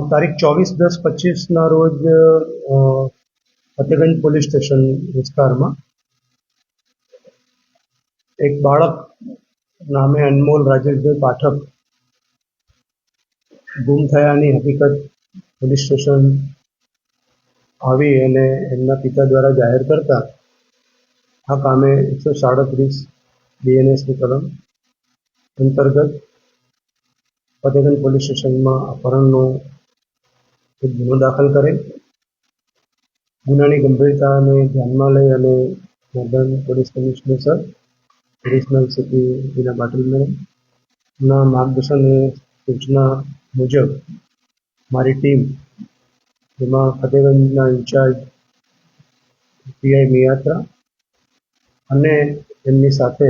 તારીખ 24/10/25 રોજ Fatehganj police station વિસ્તારમાં એક બાળક નામે અનમોલ રાજેશભાઈ પાઠક ગુમ થયાની હકીકત પોલીસ સ્ટેશન આવી અને એમના પિતા દ્વારા જાહેર કરતા આ કામે 137 બીએનએસની કલમ અંતર્ગત ફતેગંજ પોલીસ સ્ટેશનમાં અપહરણનો એક ગુનો દાખલ કરેલ. ગુનાની ગંભીરતાને ધ્યાનમાં લઈ અને મેદાન police commissioner sir, additional CP Bina Patil મેડમના માર્ગદર્શન અને સૂચના મુજબ મારી ટીમ, જેમાં ફતેગંજના ઇન્ચાર્જ પીઆઈ મિયાત્રા અને એમની સાથે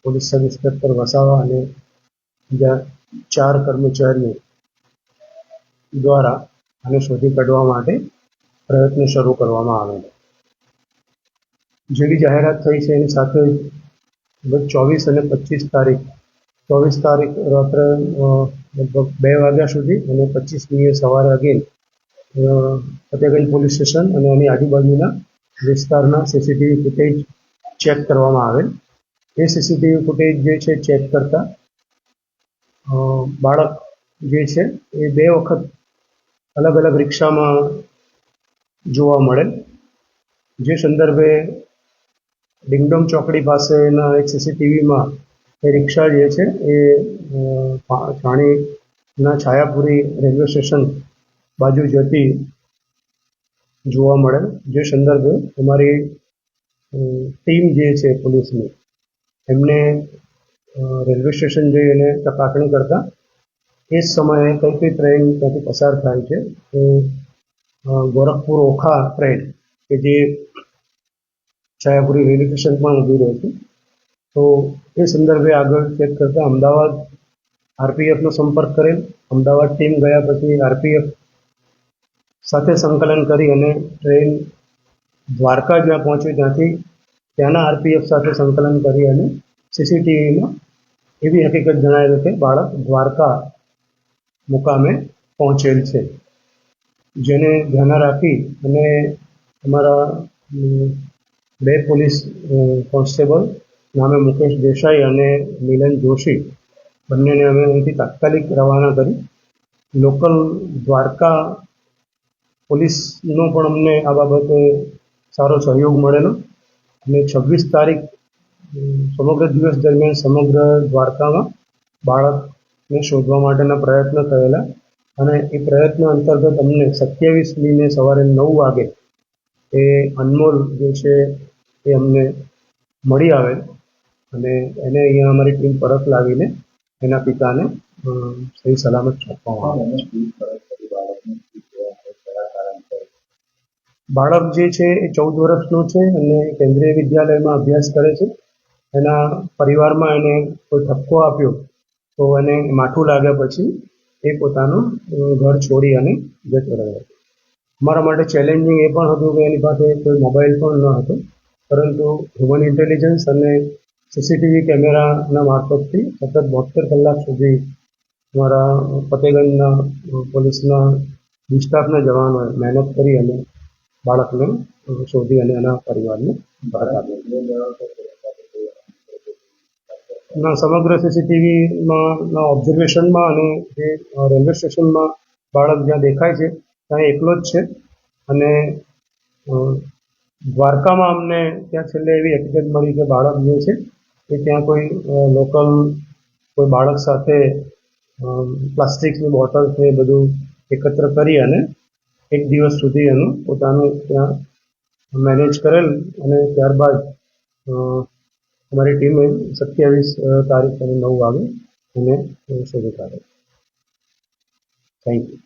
પોલીસ સબ ઇન્સ્પેક્ટર વસાવા અને બીજા 4 કર્મચારીઓ દ્વારા આને શોધી કાઢવા માટે પ્રયત્ન શરૂ કરવામાં આવેલો. જેવી જાહેરાત થઈ છે એની સાથે 24 અને 25 તારીખ, 24 તારીખ રાત્રે લગભગ 2 વાગ્યા સુધી અને 25મીએ સવારે અગેન ફતેગંજ પોલીસ સ્ટેશન અને એની આજુબાજુના વિસ્તારના સીસીટીવી ફૂટેજ ચેક કરવામાં આવેલ. એ સીસીટીવી ફૂટેજ જે છે ચેક કરતા બાળક જે છે એ 2 વખત અલગ અલગ રિક્ષામાં જોવા મળેલ. જે સંદર્ભે ડિંગડોમ ચોકડી પાસેના એક સીસીટીવીમાં એ રિક્ષા જે છે એ થાણીના છાયાપુરી રેલવે સ્ટેશન બાજુ જતી જોવા મળેલ. જે સંદર્ભે અમારી ટીમ જે છે પોલીસની એમને રેલવે સ્ટેશન જઈ અને ચકાસણી કરતા એ જ સમયે કઈ ટ્રેન ત્યાંથી પસાર થાય છે એ ગોરખપુર ઓખા ટ્રેન કે જે છાયાપુરી રેલવે સ્ટેશન પણ ઊભી રહે છે. તો એ સંદર્ભે આગળ ચેક કરતા અમદાવાદ આરપીએફનો સંપર્ક કરેલ. અમદાવાદ ટીમ ગયા પછી આરપીએફ સાથે સંકલન કરી અને ટ્રેન દ્વારકા જ્યાં પહોંચી ત્યાંથી ત્યાંના આરપીએફ સાથે સંકલન કરી અને સીસીટીવીમાં એવી હકીકત જણાવેલ કે બાળક દ્વારકા મુકામે પહોંચેલ છે. જેને ધ્યાનમાં રાખી અને અમારા 2 પોલીસ કોન્સ્ટેબલ નામે મુકેશ દેસાઈ અને મિલન જોશી બંનેને અમે અહીંથી તાત્કાલિક રવાના કરી. લોકલ દ્વારકા પોલીસનો પણ અમને આ બાબતે સારો સહયોગ મળેલો અને 26 તારીખ સમગ્ર દિવસ દરમિયાન સમગ્ર દ્વારકામાં બાળકને શોધવા માટેના પ્રયત્ન થયેલા અને એ પ્રયત્ન અંતર્ગત અમને 27મીને સવારે 9 વાગે એ અનમોલ જે છે એ અમને મળી આવેલ અને એને અહીંયા અમારી ટીમ પરત લાવીને એના પિતાને સહી સલામત સોંપવામાં આવે. બાળક જે છે એ 14 વર્ષનું છે અને કેન્દ્રીય વિદ્યાલયમાં અભ્યાસ કરે છે. એના પરિવારમાં એને કોઈ ઠપકો આપ્યો તો એને માઠું લાગ્યા પછી એ પોતાનું ઘર છોડી અને જતો રહ્યો. અમારા માટે ચેલેન્જિંગ એ પણ હતું કે એની પાસે કોઈ મોબાઈલ પણ ન હતો, પરંતુ હ્યુમન ઇન્ટેલિજન્સ અને સીસીટીવી કેમેરાના મારફતથી સતત 72 કલાક સુધી અમારા ફતેગંજના પોલીસના સ્ટાફના જવાનોએ મહેનત કરી અને બાળકને શોધી અને એના પરિવારને બહાર આવ્યો. સમગ્ર સીસીટીવીમાં ઓબ્ઝર્વેશનમાં અને જે રેલવે સ્ટેશનમાં બાળક જ્યાં દેખાય છે ત્યાં એકલો જ છે અને દ્વારકામાં અમને ત્યાં છેલ્લે એવી હકીકત મળી કે બાળક જે છે એ ત્યાં કોઈ લોકલ કોઈ બાળક સાથે પ્લાસ્ટિકની બોટલ છે બધું એકત્ર કરી અને 1 દિવસ સુધી એનું પોતાનું ત્યાં મેનેજ કરેલ અને ત્યારબાદ અમારી ટીમે 27 તારીખ અને 9 વાગે એને શોધી કાઢેલ. Thank you.